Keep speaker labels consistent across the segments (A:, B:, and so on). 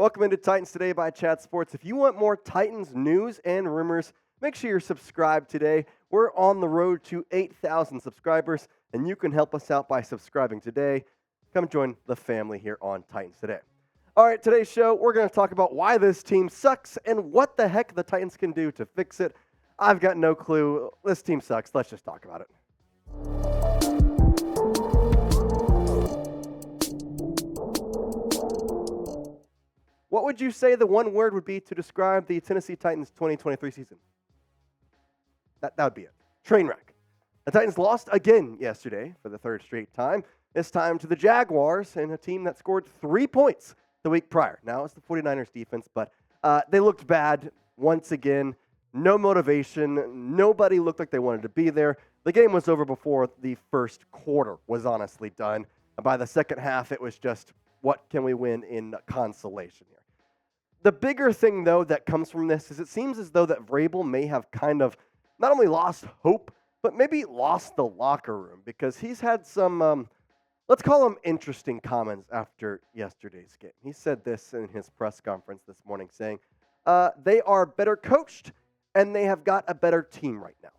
A: Welcome into Titans Today by Chat Sports. If you want more Titans news and rumors, make sure you're subscribed today. We're on the road to 8,000 subscribers, and you can help us out by subscribing today. Come join the family here on Titans Today. All right, today's show, we're going to talk about why this team sucks and what the heck the Titans can do to fix it. I've got no clue. This team sucks. Let's just talk about it. What would you say the one word would be to describe the Tennessee Titans 2023 season? That would be it. Train wreck. The Titans lost again yesterday for the third straight time, this time to the Jaguars and a team that scored 3 points the week prior. Now it's the 49ers defense, but they looked bad once again. No motivation. Nobody looked like they wanted to be there. The game was over before the first quarter was honestly done. By the second half, it was just, what can we win in consolation here? The bigger thing, though, that comes from this is it seems as though that Vrabel may have kind of not only lost hope, but maybe lost the locker room because he's had some, let's call them interesting comments after yesterday's game. He said this in his press conference this morning saying, they are better coached and they have got a better team right now.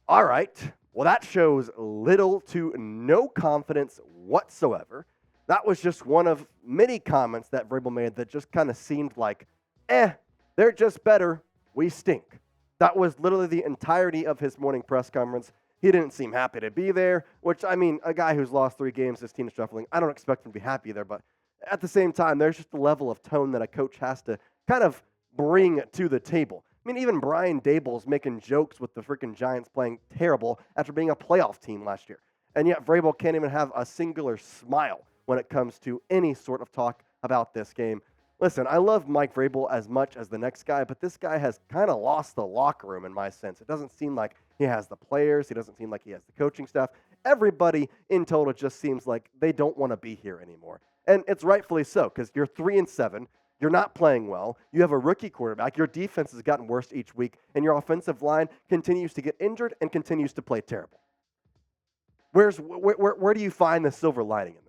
A: All right. Well, that shows little to no confidence whatsoever. That was just one of many comments that Vrabel made that just kind of seemed like, they're just better. We stink. That was literally the entirety of his morning press conference. He didn't seem happy to be there, which, I mean, a guy who's lost 3 games, his team is shuffling. I don't expect him to be happy there, but at the same time, there's just a level of tone that a coach has to kind of bring to the table. I mean, even Brian Daboll's making jokes with the freaking Giants playing terrible after being a playoff team last year. And yet Vrabel can't even have a singular smile when it comes to any sort of talk about this game. Listen, I love Mike Vrabel as much as the next guy, but this guy has kind of lost the locker room in my sense. It doesn't seem like he has the players. He doesn't seem like he has the coaching staff. Everybody in total just seems like they don't want to be here anymore. And it's rightfully so because you're 3-7. You're not playing well. You have a rookie quarterback. Your defense has gotten worse each week, and your offensive line continues to get injured and continues to play terrible. Where do you find the silver lining in that?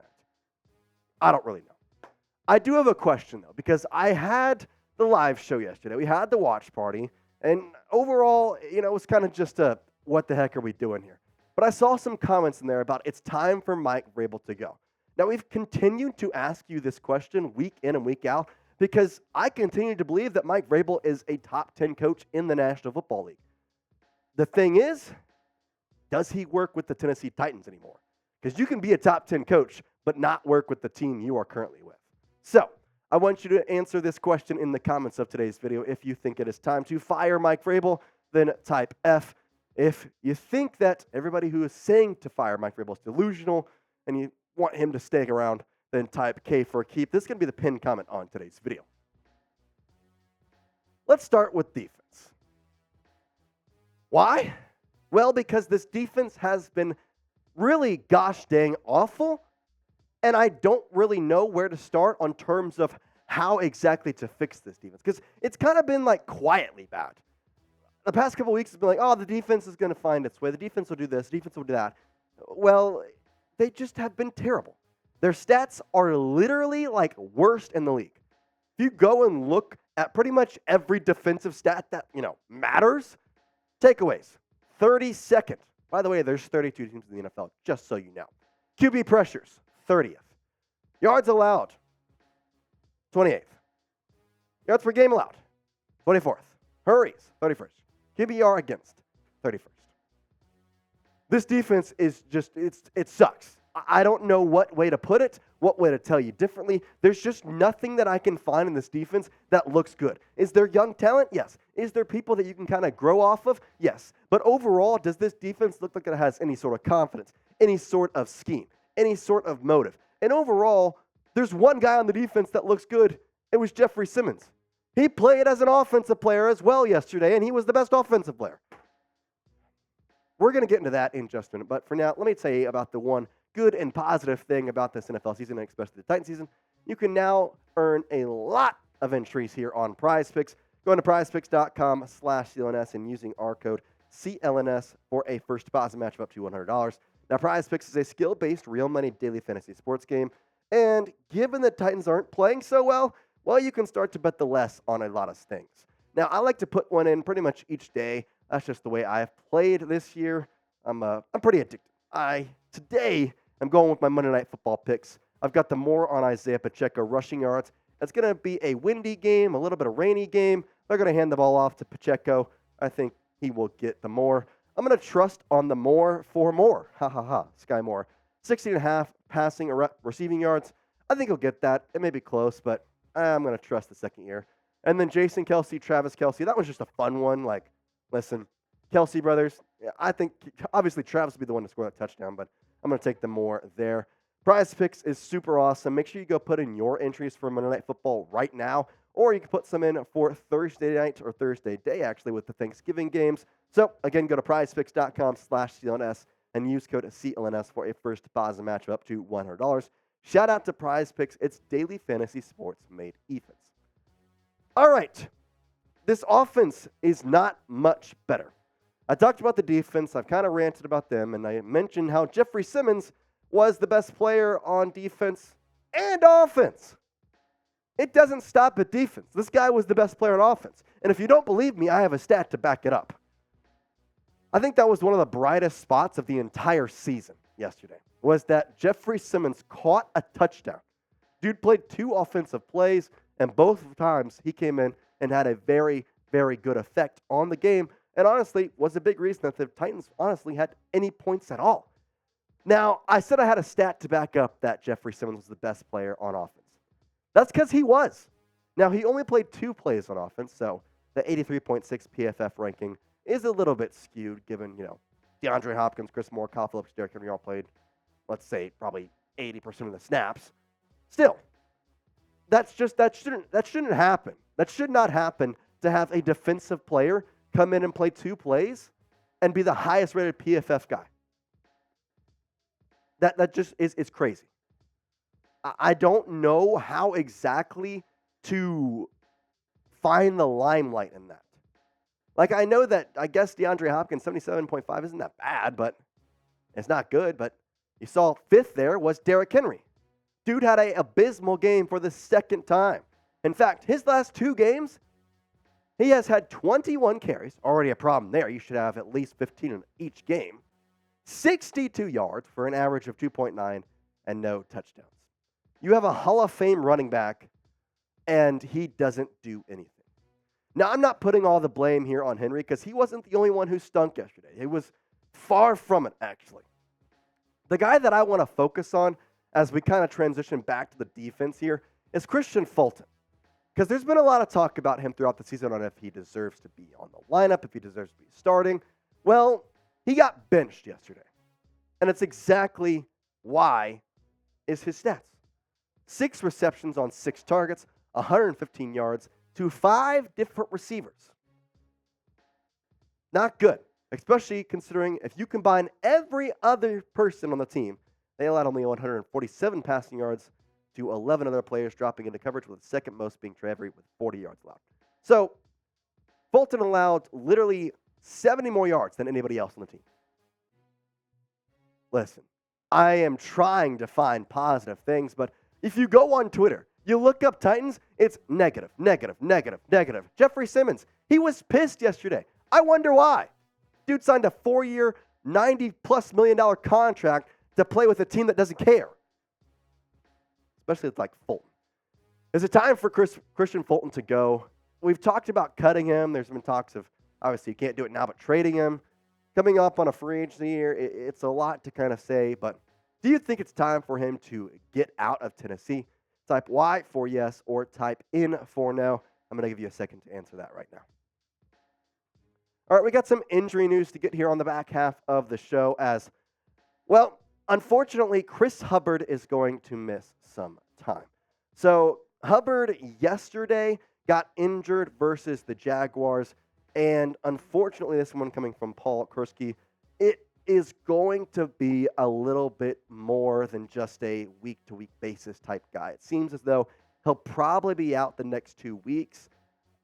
A: I don't really know. I do have a question, though, because I had the live show yesterday. We had the watch party, and overall, it was kind of just a, what the heck are we doing here? But I saw some comments in there about it's time for Mike Vrabel to go. Now, we've continued to ask you this question week in and week out because I continue to believe that Mike Vrabel is a top 10 coach in the National Football League. The thing is, does he work with the Tennessee Titans anymore? Because you can be a top 10 coach, but not work with the team you are currently with. So, I want you to answer this question in the comments of today's video. If you think it is time to fire Mike Vrabel, then type F. If you think that everybody who is saying to fire Mike Vrabel is delusional and you want him to stay around, then type K for keep. This is going to be the pinned comment on today's video. Let's start with defense. Why? Well, because this defense has been really gosh dang awful, and I don't really know where to start on terms of how exactly to fix this defense, because it's kind of been like quietly bad. The past couple weeks has been like, the defense is going to find its way. The defense will do this. The defense will do that. Well, they just have been terrible. Their stats are literally like worst in the league. If you go and look at pretty much every defensive stat that, matters, takeaways, 32nd. By the way, there's 32 teams in the NFL, just so you know. QB pressures, 30th. Yards allowed, 28th. Yards per game allowed, 24th. Hurries, 31st. QBR against, 31st. This defense is just, it sucks. I don't know what way to put it, what way to tell you differently. There's just nothing that I can find in this defense that looks good. Is there young talent? Yes. Is there people that you can kind of grow off of? Yes. But overall, does this defense look like it has any sort of confidence, any sort of scheme, any sort of motive? And overall, there's one guy on the defense that looks good. It was Jeffrey Simmons. He played as an offensive player as well yesterday, and he was the best offensive player. We're going to get into that in just a minute, but for now, let me tell you about the one good and positive thing about this NFL season, and especially the Titan season. You can now earn a lot of entries here on PrizePicks. Going to prizepicks.com/CLNS and using our code CLNS for a first deposit match of up to $100. Now, PrizePicks is a skill-based, real money daily fantasy sports game. And given the Titans aren't playing so well, you can start to bet the less on a lot of things. Now, I like to put one in pretty much each day. That's just the way I've played this year. I'm pretty addicted. Today, I'm going with my Monday Night Football picks. I've got the more on Isaiah Pacheco rushing yards. It's going to be a windy game, a little bit of rainy game. They're going to hand the ball off to Pacheco. I think he will get the more. I'm going to trust on the more for more. Sky Moore. 16.5 passing or receiving yards. I think he'll get that. It may be close, but I'm going to trust the second year. And then Jason Kelce, Travis Kelce. That was just a fun one. Listen, Kelce brothers, I think obviously Travis will be the one to score that touchdown, but I'm going to take the more there. Prize Picks is super awesome. Make sure you go put in your entries for Monday Night Football right now, or you can put some in for Thursday night or Thursday day, actually, with the Thanksgiving games. So, again, go to prizepicks.com/CLNS and use code CLNS for a first deposit match of up to $100. Shout out to Prize Picks. It's daily fantasy sports made even. All right. This offense is not much better. I talked about the defense. I've kind of ranted about them, and I mentioned how Jeffrey Simmons was the best player on defense and offense. It doesn't stop at defense. This guy was the best player on offense. And if you don't believe me, I have a stat to back it up. I think that was one of the brightest spots of the entire season yesterday, was that Jeffrey Simmons caught a touchdown. Dude played 2 offensive plays, and both times he came in and had a very, very good effect on the game, and honestly was a big reason that the Titans honestly had any points at all. Now, I said I had a stat to back up that Jeffrey Simmons was the best player on offense. That's because he was. Now, he only played 2 plays on offense, so the 83.6 PFF ranking is a little bit skewed given, DeAndre Hopkins, Chris Moore, Kyle Phillips, Derrick Henry all played, let's say, probably 80% of the snaps. Still, that shouldn't happen. That should not happen to have a defensive player come in and play 2 plays and be the highest rated PFF guy. That just is crazy. I don't know how exactly to find the limelight in that. I know that, I guess DeAndre Hopkins, 77.5 isn't that bad, but it's not good. But you saw 5th there was Derrick Henry. Dude had an abysmal game for the second time. In fact, his last 2 games, he has had 21 carries. Already a problem there. You should have at least 15 in each game. 62 yards for an average of 2.9 and no touchdowns. You have a Hall of Fame running back, and he doesn't do anything. Now, I'm not putting all the blame here on Henry because he wasn't the only one who stunk yesterday. It was far from it, actually. The guy that I want to focus on as we kind of transition back to the defense here is Christian Fulton. Because there's been a lot of talk about him throughout the season on if he deserves to be on the lineup, if he deserves to be starting. Well, he got benched yesterday. And it's exactly why is his stats. 6 receptions on 6 targets, 115 yards to 5 different receivers. Not good, especially considering if you combine every other person on the team, they allowed only 147 passing yards to 11 other players dropping into coverage, with the second most being Trey with 40 yards allowed. So, Fulton allowed literally 70 more yards than anybody else on the team. Listen, I am trying to find positive things, but if you go on Twitter, you look up Titans, it's negative, negative, negative, negative. Jeffrey Simmons, he was pissed yesterday. I wonder why. Dude signed a 4-year, $90+ million contract to play with a team that doesn't care. Especially like Fulton. Is it time for Christian Fulton to go? We've talked about cutting him. There's been talks of, obviously you can't do it now, but trading him. Coming up on a free agency year, it's a lot to kind of say, but do you think it's time for him to get out of Tennessee? Type Y for yes or type in for no. I'm going to give you a second to answer that right now. All right, we got some injury news to get here on the back half of the show as, well, unfortunately, Chris Hubbard is going to miss some time. So Hubbard yesterday got injured versus the Jaguars, and unfortunately, this one coming from Paul Kursky, it is going to be a little bit more than just a week-to-week basis type guy. It seems as though he'll probably be out the next 2 weeks.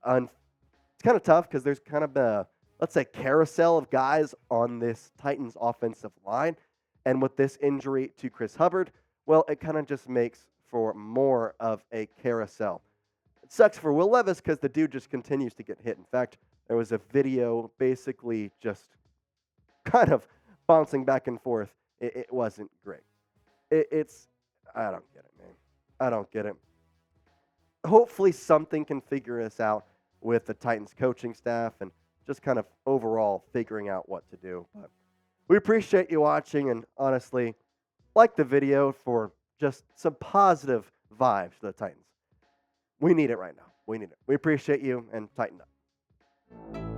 A: It's kind of tough because there's kind of a, let's say, carousel of guys on this Titans offensive line. And with this injury to Chris Hubbard, well, it kind of just makes for more of a carousel. It sucks for Will Levis because the dude just continues to get hit. In fact, there was a video basically just kind of bouncing back and forth. It wasn't great. I don't get it, man. I don't get it. Hopefully something can figure this out with the Titans coaching staff and just kind of overall figuring out what to do. But we appreciate you watching, and honestly, like the video for just some positive vibes to the Titans. We need it right now. We need it. We appreciate you, and tighten up.